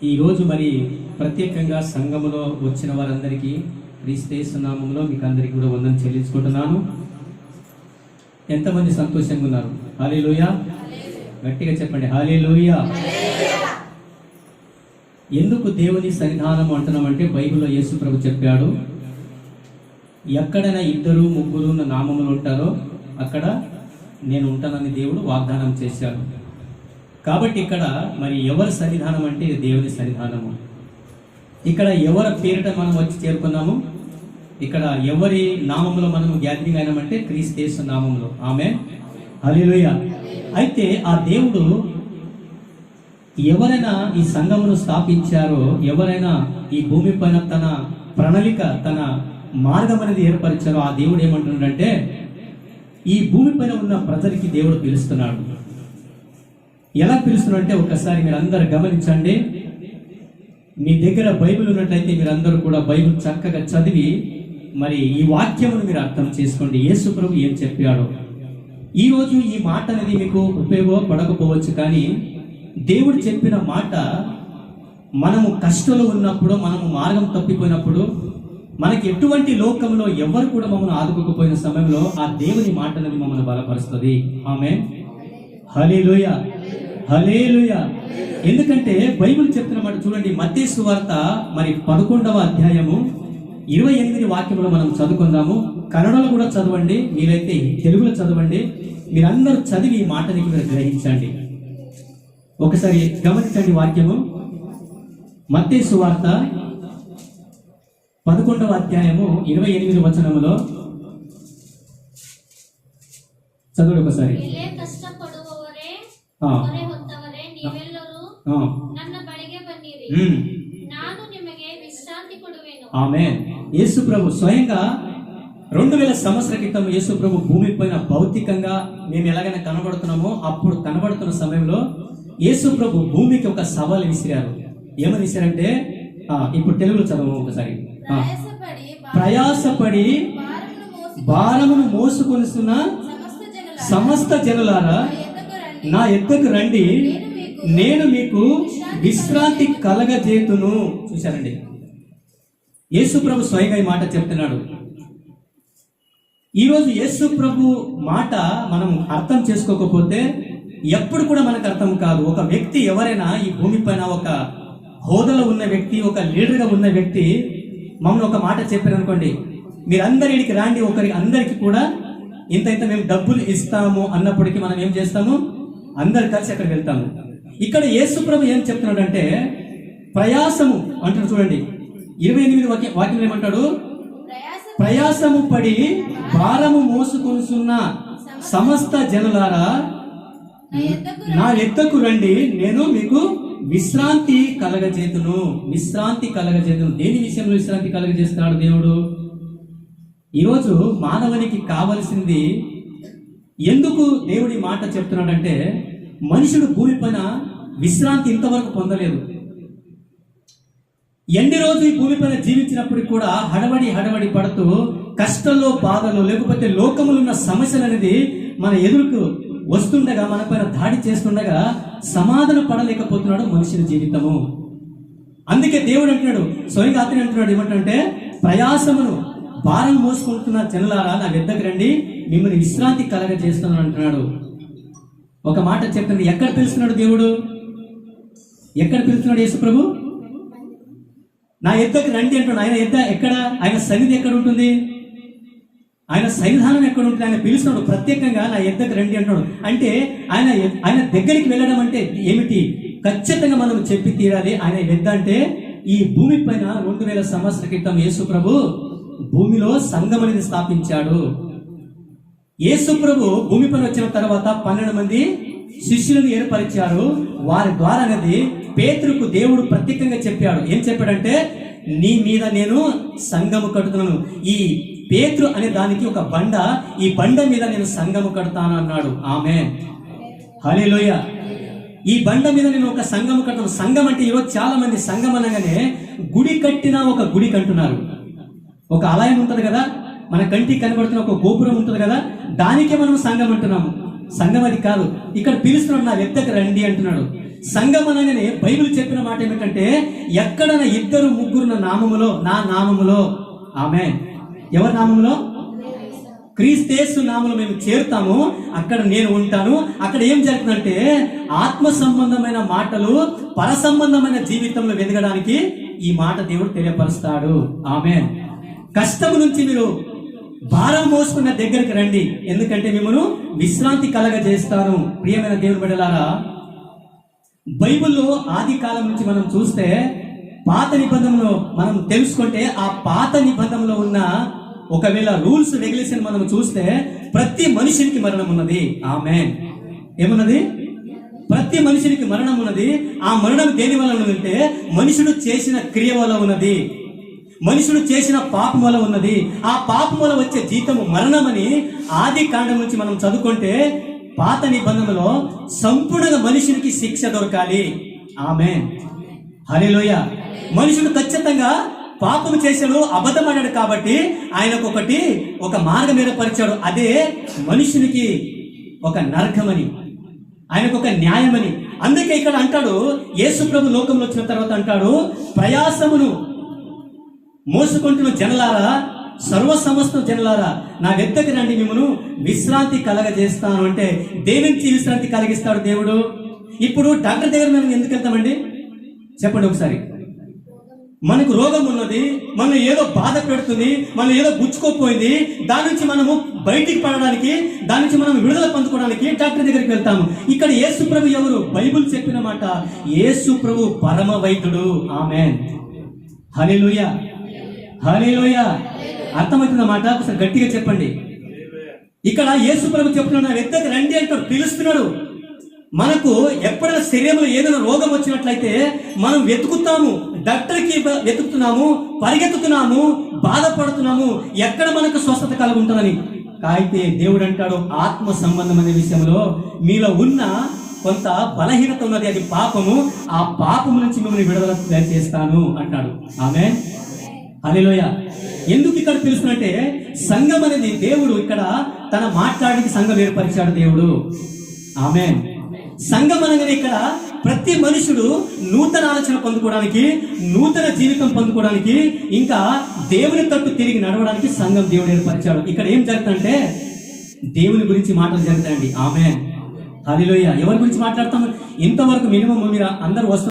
ఈరోజు మరి ప్రత్యేకంగా సంఘములో వచ్చిన వారందరికీ క్రీస్తు నామములో మీకు అందరికీ కూడా వందనం చెల్లించుకుంటున్నాను. ఎంతమంది సంతోషంగా ఉన్నారు? హల్లెలూయా, గట్టిగా చెప్పండి హల్లెలూయా. ఎందుకు దేవుని సన్నిధానం అంటున్నామంటే బైబిల్లో యేసు ప్రభు చెప్పాడు, ఎక్కడైనా 2-3 నా నామములు ఉంటారో అక్కడ నేను ఉంటానని దేవుడు వాగ్దానం చేశాడు. కాబట్టి ఇక్కడ మరి ఎవరి సన్నిధానం అంటే దేవుని సన్నిధానము. ఇక్కడ ఎవరి పేరిట మనం వచ్చి చేరుకున్నాము, ఇక్కడ ఎవరి నామంలో మనం గ్యాదరింగ్ అయినామంటే క్రీస్తు నామంలో. ఆమేన్, హల్లెలూయా. అయితే ఆ దేవుడు ఎవరైనా ఈ సంఘమును స్థాపించారో, ఎవరైనా ఈ భూమి పైన తన ప్రణాళిక తన మార్గం అనేది ఏర్పరిచారో, ఆ దేవుడు ఏమంటున్నాడంటే ఈ భూమి పైన ఉన్న ప్రజలకి దేవుడు పిలుస్తున్నాడు. ఎలా పిలుస్తున్నాడంటే ఒకసారి మీరు అందరు గమనించండి. మీ దగ్గర బైబిల్ ఉన్నట్లయితే మీరందరూ కూడా బైబిల్ చక్కగా చదివి మరి ఈ వాక్యమును మీరు అర్థం చేసుకోండి. యేసు ప్రభు ఏం చెప్పాడో. ఈరోజు ఈ మాట అనేది మీకు ఉపయోగపడకపోవచ్చు, కానీ దేవుడు చెప్పిన మాట మనము కష్టంలో ఉన్నప్పుడు, మనము మార్గం తప్పిపోయినప్పుడు, మనకి ఎటువంటి లోకంలో ఎవరు కూడా మమ్మల్ని ఆదుకోకపోయిన సమయంలో ఆ దేవుని మాట అనేది మమ్మల్ని బలపరుస్తుంది. ఆమేన్, హల్లెలూయా, హల్లెలూయా. ఎందుకంటే బైబిల్ చెప్తున్న మాట చూడండి. మత్తయి సువార్త మరి 11వ అధ్యాయము 28 వాక్యములు మనం చదువుకుందాము. కన్నడలో కూడా చదవండి, మీరైతే తెలుగులో చదవండి. మీరందరూ చదివి ఈ మాటని మీరు గ్రహించండి. ఒకసారి గమనించండి వాక్యము. మత్తయి సువార్త 11వ అధ్యాయము 28 వచనములో చదువు ఒకసారి. ఆమేన్. యేసు ప్రభు స్వయంగా 2000 సంవత్సరాల క్రితం యేసు ప్రభు భూమి పైన భౌతికంగా మేము ఎలాగైనా కనబడుతున్నామో అప్పుడు కనబడుతున్న సమయంలో యేసు ప్రభు భూమికి ఒక సవాల్ విసిరారు. ఏమని విసిరంటే, ఇప్పుడు తెలుగులో చదవము ఒకసారి. ప్రయాసపడి భారమును మోసుకొనిస్తున్న సమస్త జనులారా నా యొద్దకు రండి, నేను మీకు విశ్రాంతి కలగజేతును. చూశారండి, యేసు ప్రభు స్వయంగా ఈ మాట చెప్తున్నాడు. ఈరోజు యేసు ప్రభు మాట మనం అర్థం చేసుకోకపోతే ఎప్పుడు కూడా మనకు అర్థం కాదు. ఒక వ్యక్తి ఎవరైనా ఈ భూమి పైన ఒక హోదాలో ఉన్న వ్యక్తి, ఒక లీడర్గా ఉన్న వ్యక్తి మమ్మల్ని ఒక మాట చెప్పారు అనుకోండి, మీరందరి ఇక్కడికి రాండి, అందరికి కూడా ఇంత మేము డబ్బులు ఇస్తాము అన్నప్పటికీ మనం ఏం చేస్తాము, అందరు కలిసి అక్కడికి వెళ్తాము. ఇక్కడ యేసు ప్రభు ఏం చెప్తున్నాడు అంటే ప్రయాసము అంటాడు. చూడండి 28 వాక్యం ఏమంటాడు, ప్రయాసము పడి భారము మోసుకొనిస్తున్న సమస్త జనులారా నా యొద్దకు రండి, నేను మీకు విశ్రాంతి కలగజేతును. విశ్రాంతి కలగజేతును. దేని విషయంలో విశ్రాంతి కలగజేస్తున్నాడు దేవుడు? ఈరోజు మానవునికి కావలసింది, ఎందుకు దేవుడి మాట చెప్తున్నాడంటే మనుషుడు భూమి పైన విశ్రాంతి ఇంతవరకు పొందలేదు. ఎన్ని రోజు ఈ భూమి పైన జీవించినప్పటికీ కూడా హడవడి పడుతూ కష్టంలో, బాధలో, లేకపోతే లోకములో ఉన్న సమస్యలు అనేది మన ఎదురుకు వస్తుండగా, మన పైన దాడి చేస్తుండగా సమాధాన పడలేకపోతున్నాడు మనుషుల జీవితము. అందుకే దేవుడు అంటున్నాడు, స్వయంగా అతను అంటున్నాడు ఏమంటే, ప్రయాసమును భారం మోసుకుంటున్న జనులారా నా యొద్దకు రండి, మిమ్మల్ని విశ్రాంతి కలగజేస్తున్నాను అంటున్నాడు. ఒక మాట చెప్తుంది, ఎక్కడ పిలుస్తున్నాడు దేవుడు? ఎక్కడ పిలుస్తున్నాడు యేసు ప్రభు? నా యొద్దకు రండి అంటున్నాడు. ఆయన యొద్ద ఎక్కడ? ఆయన సన్నిధి ఎక్కడ ఉంటుంది? ఆయన సన్నిధానం ఎక్కడ ఉంటుంది? ఆయన పిలుస్తున్నాడు ప్రత్యేకంగా, నా యొద్దకు రండి అంటున్నాడు. అంటే ఆయన దగ్గరికి వెళ్ళడం అంటే ఏమిటి? ఖచ్చితంగా మనం చెప్పి తీరాలి. ఆయన యొద్ద అంటే ఈ భూమి పైన 2000 సంవత్సరాల క్రితం యేసు ప్రభు భూమిలో సంఘం అనేది స్థాపించాడు. యేసు ప్రభు భూమి పైన వచ్చిన తర్వాత 12 మంది శిష్యులను ఏర్పరిచారు. వారి ద్వారా అనేది పేతురుకు దేవుడు ప్రత్యేకంగా చెప్పాడు. ఏం చెప్పాడంటే, నీ మీద నేను సంఘము కడుతున్నాను. ఈ పేతురు అనే దానికి ఒక బండ, ఈ బండ మీద నేను సంఘము కడతాను అన్నాడు. ఆమేన్, హల్లెలూయా. ఈ బండ మీద నేను ఒక సంఘము కడతాను. సంఘం అంటే ఈరోజు చాలా మంది సంఘం అనగానే గుడి కట్టినా ఒక గుడి కంటున్నారు. ఒక ఆలయం ఉంటుంది కదా, మన కంటికి కనబడుతున్న ఒక గోపురం ఉంటుంది కదా, దానికే మనం సంఘం అంటున్నాము. సంఘం అది కాదు. ఇక్కడ పిలుస్తున్నాడు, నా యొద్దకు రండి అంటున్నాడు. సంఘం అనగానే బైబిల్ చెప్పిన మాట ఏమిటంటే, ఎక్కడైనా ఇద్దరు ముగ్గురు నా నామములో ఆమేన్. ఎవరి నామములో? క్రీస్తు నామములో మేము చేరుతాము, అక్కడ నేను ఉంటాను. అక్కడ ఏం జరుగుతుందంటే ఆత్మ సంబంధమైన మాటలు పర సంబంధమైన జీవితంలో వెదగడానికి ఈ మాట దేవుడు తెలియపరుస్తాడు. ఆమేన్. కష్టము నుంచి మీరు భారం మోసుకున్న దగ్గరికి రండి, ఎందుకంటే మిమ్మల్ని విశ్రాంతి కలగజేస్తాను. ప్రియమైన దేవుని బిడ్డలారా, బైబిల్లో ఆది కాలం నుంచి మనం చూస్తే పాత నిబంధనలో మనం తెలుసుకుంటే ఆ పాత నిబంధనలో ఉన్న ఒకవేళ రూల్స్ రెగ్యులేషన్ మనం చూస్తే ప్రతి మనిషికి మరణం ఉన్నది. ఆమేన్. ఏమున్నది? ప్రతి మనిషికి మరణం ఉన్నది. ఆ మరణం దేని వల్ల ఉన్నదంటే మనుషుడు చేసిన క్రియ వల్ల ఉన్నది, మనుషుడు చేసిన పాపం వల్ల ఉన్నది. ఆ పాపం వల్ల వచ్చే జీతము మరణమని ఆది కాండం నుంచి మనం చదువుకుంటే పాత నిబంధనలో సంపూర్ణంగా మనుషునికి శిక్ష దొరకాలి. ఆమేన్. హల్లెలూయా. మనుషుడు ఖచ్చితంగా పాపం చేశాడు, అబద్ధం ఆడాడు కాబట్టి ఆయనకు ఒక మార్గం ఏర్పరిచాడు. అదే మనుషునికి ఒక నరకమని, ఆయనకు ఒక న్యాయమని. అందుకే ఇక్కడ అంటాడు, యేసు ప్రభు లోకంలో వచ్చిన తర్వాత అంటాడు, ప్రయాసమును మోసుకుంటున్న జనులారా, సర్వ సమస్త జనులారా నా వెద్దకు రండి, మిమ్మను విశ్రాంతి కలగజేస్తాను. అంటే దేని నుంచి విశ్రాంతి కలిగిస్తాడు దేవుడు? ఇప్పుడు డాక్టర్ దగ్గర మనం ఎందుకు వెళ్తామండి? చెప్పండి ఒకసారి. మనకు రోగం ఉన్నది, మనం ఏదో బాధ పెడుతుంది, మనం ఏదో గుచ్చుకోపోయింది, దాని నుంచి మనము బయటికి పడడానికి, దాని నుంచి మనం విడుదల పొందుకోవడానికి డాక్టర్ దగ్గరికి వెళ్తాము. ఇక్కడ యేసు ప్రభు ఎవరు? బైబిల్ చెప్పిన మాట, యేసు ప్రభు పరమ వైద్యుడు. ఆమేన్. హల్లెలూయా. హల్లెలూయా. అర్థమవుతున్న మాట ఒకసారి గట్టిగా చెప్పండి. ఇక్కడ యేసు ప్రభు చెప్తున్నాడు, నా వెద్దకు రండి అంటాడు, పిలుస్తున్నాడు. మనకు ఎప్పుడైనా శరీరంలో ఏదైనా రోగం వచ్చినట్లయితే మనం వెతుకుతాము, డాక్టర్కి వెతుకుతున్నాము, పరిగెత్తుతున్నాము, బాధపడుతున్నాము, ఎక్కడ మనకు స్వస్థత కలుగుంటుందని. అయితే దేవుడు అంటాడు, ఆత్మ సంబంధమైన విషయంలో మీలో ఉన్న కొంత బలహీనత ఉన్నది, అది పాపము. ఆ పాపము నుంచి మిమ్మల్ని విడుదల చేస్తాను అంటాడు. ఆమేన్. హల్లెలూయా. ఎందుకు ఇక్కడ పిలుస్తున్నట్టే, సంఘం అనేది దేవుడు ఇక్కడ తన మాట్లాడికి సంఘం ఏర్పరిచాడు దేవుడు. ఆమేన్. సంఘం అనగానే ఇక్కడ ప్రతి మనుషుడు నూతన ఆలోచన పొందుకోవడానికి, నూతన జీవితం పొందుకోవడానికి, ఇంకా దేవుని తట్టు తిరిగి నడవడానికి సంఘం దేవుడు ఏర్పరిచాడు. ఇక్కడ ఏం జరుగుతుందంటే దేవుని గురించి మాటలు జరుగుతాయండి. ఆమేన్. హల్లెలూయా. ఎవరి గురించి మాట్లాడతాము? ఇంతవరకు మినిమం మీరు అందరూ వస్తారు.